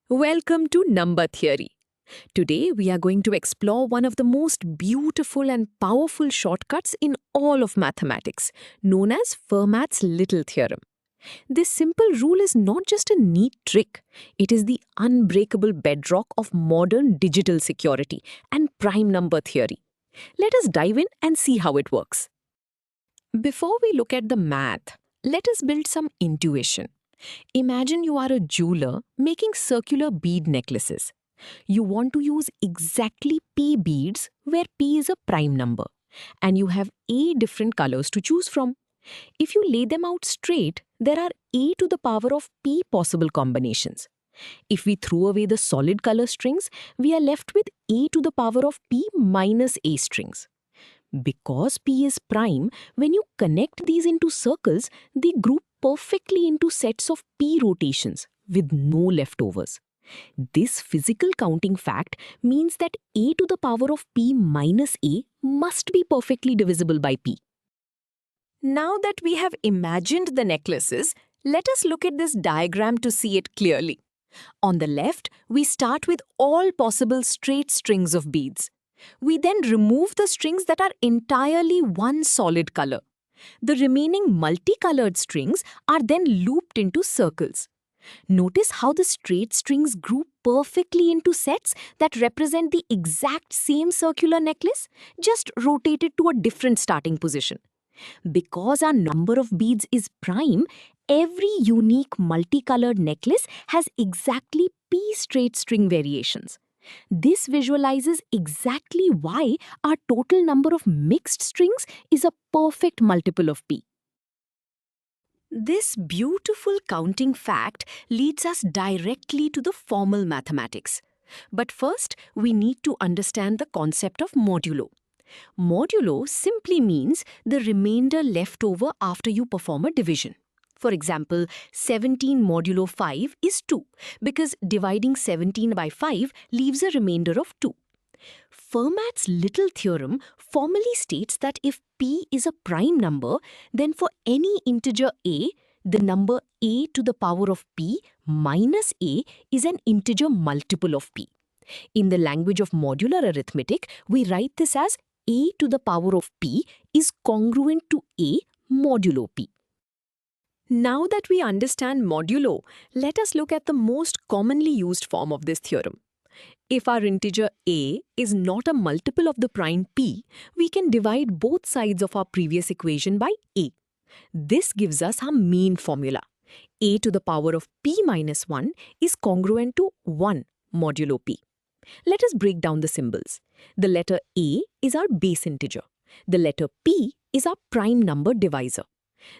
Welcome to Number Theory. Today we are going to explore one of the most beautiful and powerful shortcuts in all of mathematics, known as Fermat's little theorem. This simple rule is not just a neat trick, it is the unbreakable bedrock of modern digital security and prime number theory. Let us dive in and see how it works. Before we look at the math, let us build some intuition. Imagine you are a jeweler making circular bead necklaces. You want to use exactly P beads where P is a prime number, and you have A different colors to choose from. If you lay them out straight, there are A to the power of P possible combinations. If we throw away the solid color strings, we are left with A to the power of P minus A strings. Because P is prime, when you connect these into circles, they group perfectly into sets of P rotations with no leftovers. This physical counting fact means that A to the power of P minus A must be perfectly divisible by P. Now that we have imagined the necklaces, let us look at this diagram to see it clearly. On the left, we start with all possible straight strings of beads. We then remove the strings that are entirely one solid color. The remaining multicolored strings are then looped into circles. Notice how the straight strings group perfectly into sets that represent the exact same circular necklace, just rotated to a different starting position. Because our number of beads is prime, every unique multicolored necklace has exactly P straight string variations. This visualizes exactly why our total number of mixed strings is a perfect multiple of P. This beautiful counting fact leads us directly to the formal mathematics. But first, we need to understand the concept of modulo. Modulo simply means the remainder left over after you perform a division. For example, 17 modulo 5 is 2 because dividing 17 by 5 leaves a remainder of 2. Fermat's little theorem formally states that if P is a prime number, then for any integer a, the number a to the power of P minus a is an integer multiple of P. In the language of modular arithmetic, we write this as a to the power of P is congruent to a modulo P. Now that we understand modulo, let us look at the most commonly used form of this theorem. If our integer a is not a multiple of the prime P, we can divide both sides of our previous equation by a. This gives us our main formula. A to the power of P minus 1 is congruent to 1 modulo P. Let us break down the symbols. The letter A is our base integer. The letter P is our prime number divisor.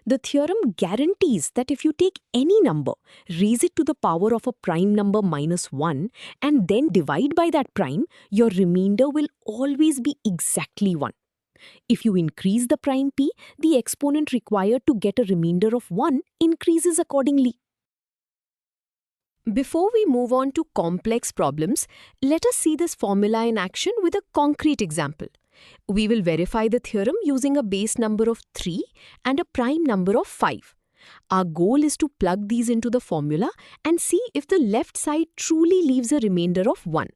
The theorem guarantees that if you take any number, raise it to the power of a prime number minus 1, and then divide by that prime, your remainder will always be exactly 1. If you increase the prime P, the exponent required to get a remainder of 1 increases accordingly. Before we move on to complex problems, let us see this formula in action with a concrete example. We will verify the theorem using a base number of 3 and a prime number of 5. Our goal is to plug these into the formula and see if the left side truly leaves a remainder of 1.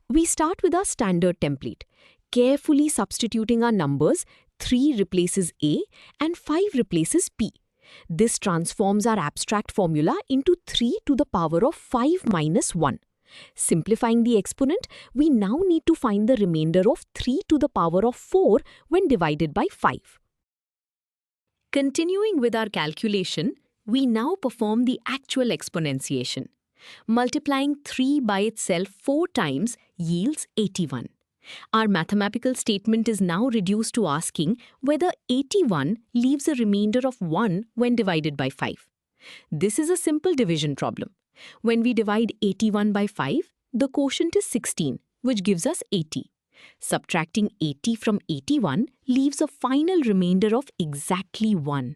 We start with our standard template, carefully substituting our numbers. 3 replaces A and 5 replaces P. This transforms our abstract formula into 3 to the power of 5 minus 1. Simplifying the exponent, we now need to find the remainder of 3 to the power of 4 when divided by 5. Continuing with our calculation, we now perform the actual exponentiation. Multiplying 3 by itself 4 times yields 81. Our mathematical statement is now reduced to asking whether 81 leaves a remainder of 1 when divided by 5. This is a simple division problem. When we divide 81 by 5, the quotient is 16, which gives us 80. Subtracting 80 from 81 leaves a final remainder of exactly 1.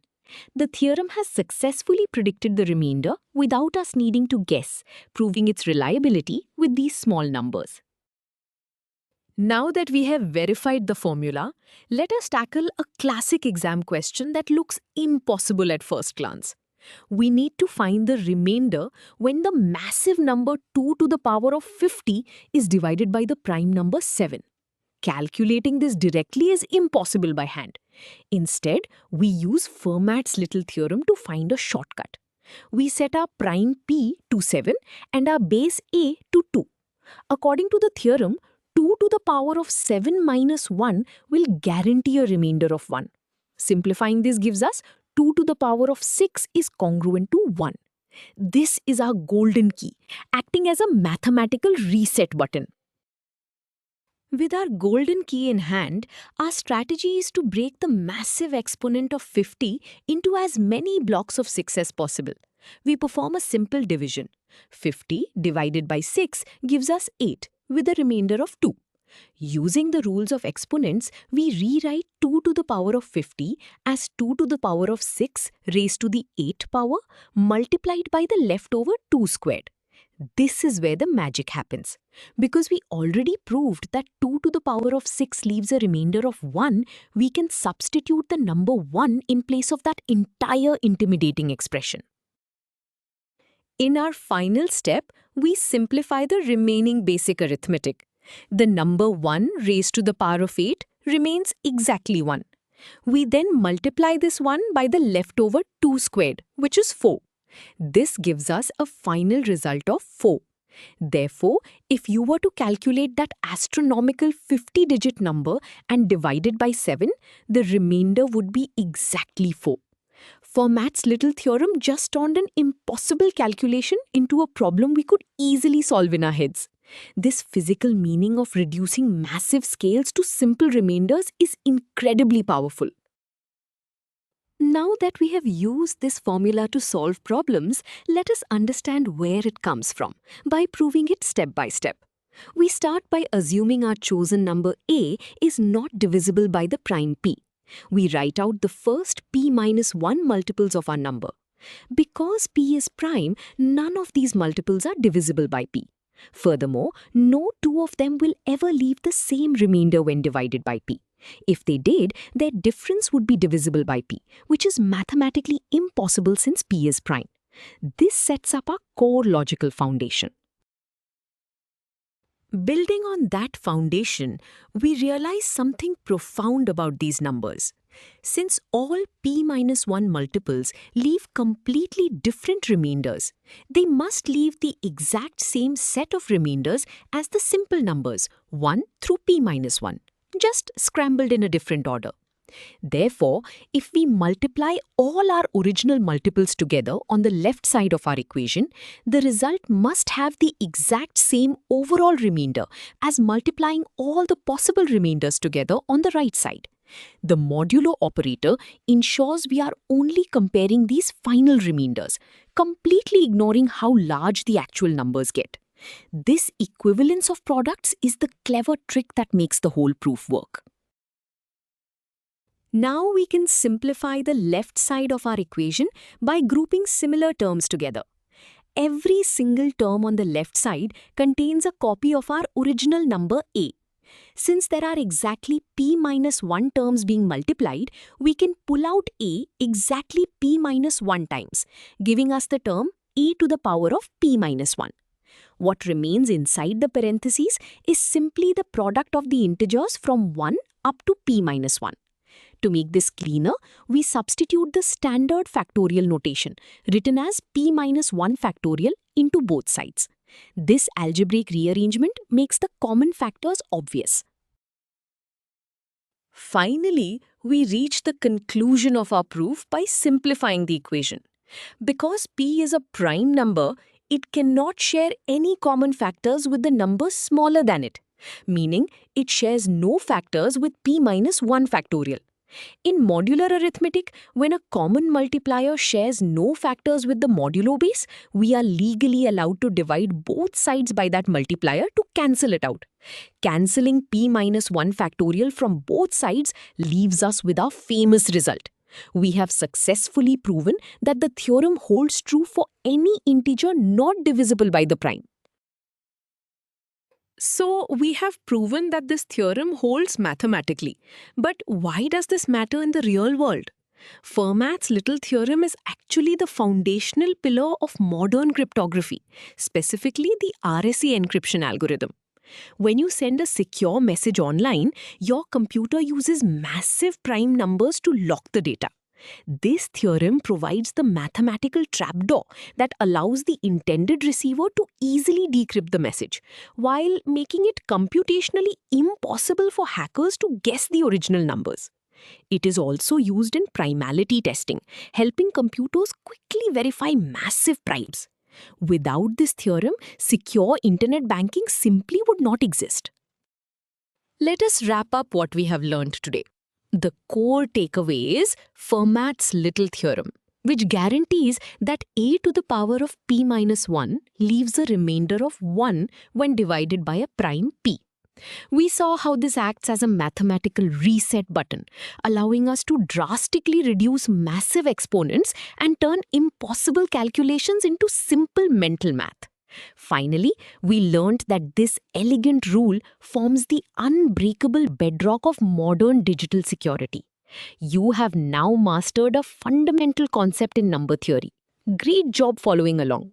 The theorem has successfully predicted the remainder without us needing to guess, proving its reliability with these small numbers. Now that we have verified the formula, let us tackle a classic exam question that looks impossible at first glance. We need to find the remainder when the massive number 2 to the power of 50 is divided by the prime number 7. Calculating this directly is impossible by hand. Instead, we use Fermat's little theorem to find a shortcut. We set our prime p to 7 and our base a to 2. According to the theorem, 2 to the power of 7 minus 1 will guarantee a remainder of 1. Simplifying this gives us 2 to the power of 6 is congruent to 1. This is our golden key, acting as a mathematical reset button. With our golden key in hand, our strategy is to break the massive exponent of 50 into as many blocks of 6 as possible. We perform a simple division. 50 divided by 6 gives us 8, with a remainder of 2. Using the rules of exponents, we rewrite 2 to the power of 50 as 2 to the power of 6 raised to the 8th power multiplied by the leftover 2 squared. This is where the magic happens. Because we already proved that 2 to the power of 6 leaves a remainder of 1, we can substitute the number 1 in place of that entire intimidating expression. In our final step, we simplify the remaining basic arithmetic. The number 1 raised to the power of 8 remains exactly 1. We then multiply this 1 by the leftover 2 squared, which is 4. This gives us a final result of 4. Therefore, if you were to calculate that astronomical 50-digit number and divide it by 7, the remainder would be exactly 4. Fermat's little theorem just turned an impossible calculation into a problem we could easily solve in our heads. This physical meaning of reducing massive scales to simple remainders is incredibly powerful. Now that we have used this formula to solve problems, let us understand where it comes from by proving it step by step. We start by assuming our chosen number a is not divisible by the prime p. We write out the first p minus 1 multiples of our number. Because p is prime, none of these multiples are divisible by p. Furthermore, no two of them will ever leave the same remainder when divided by p. If they did, their difference would be divisible by p, which is mathematically impossible since p is prime. This sets up our core logical foundation. Building on that foundation, we realize something profound about these numbers. Since all p minus 1 multiples leave completely different remainders, they must leave the exact same set of remainders as the simple numbers 1 through p minus 1. Just scrambled in a different order. Therefore, if we multiply all our original multiples together on the left side of our equation, the result must have the exact same overall remainder as multiplying all the possible remainders together on the right side. The modulo operator ensures we are only comparing these final remainders, completely ignoring how large the actual numbers get. This equivalence of products is the clever trick that makes the whole proof work. Now we can simplify the left side of our equation by grouping similar terms together. Every single term on the left side contains a copy of our original number a. Since there are exactly p minus 1 terms being multiplied, we can pull out a exactly p minus 1 times, giving us the term e to the power of p minus 1. What remains inside the parentheses is simply the product of the integers from 1 up to p minus 1. To make this cleaner, we substitute the standard factorial notation, written as p minus 1 factorial, into both sides. This algebraic rearrangement makes the common factors obvious. Finally, we reach the conclusion of our proof by simplifying the equation. Because p is a prime number, it cannot share any common factors with the number smaller than it, meaning it shares no factors with p minus 1 factorial. In modular arithmetic, when a common multiplier shares no factors with the modulo base, we are legally allowed to divide both sides by that multiplier to cancel it out. Cancelling p minus 1 factorial from both sides leaves us with our famous result. We have successfully proven that the theorem holds true for any integer not divisible by the prime. So, we have proven that this theorem holds mathematically. But why does this matter in the real world? Fermat's little theorem is actually the foundational pillar of modern cryptography, specifically the RSA encryption algorithm. When you send a secure message online, your computer uses massive prime numbers to lock the data. This theorem provides the mathematical trapdoor that allows the intended receiver to easily decrypt the message, while making it computationally impossible for hackers to guess the original numbers. It is also used in primality testing, helping computers quickly verify massive primes. Without this theorem, secure internet banking simply would not exist. Let us wrap up what we have learned today. The core takeaway is Fermat's little theorem, which guarantees that a to the power of p minus 1 leaves a remainder of 1 when divided by a prime p. We saw how this acts as a mathematical reset button, allowing us to drastically reduce massive exponents and turn impossible calculations into simple mental math. Finally, we learned that this elegant rule forms the unbreakable bedrock of modern digital security. You have now mastered a fundamental concept in number theory. Great job following along.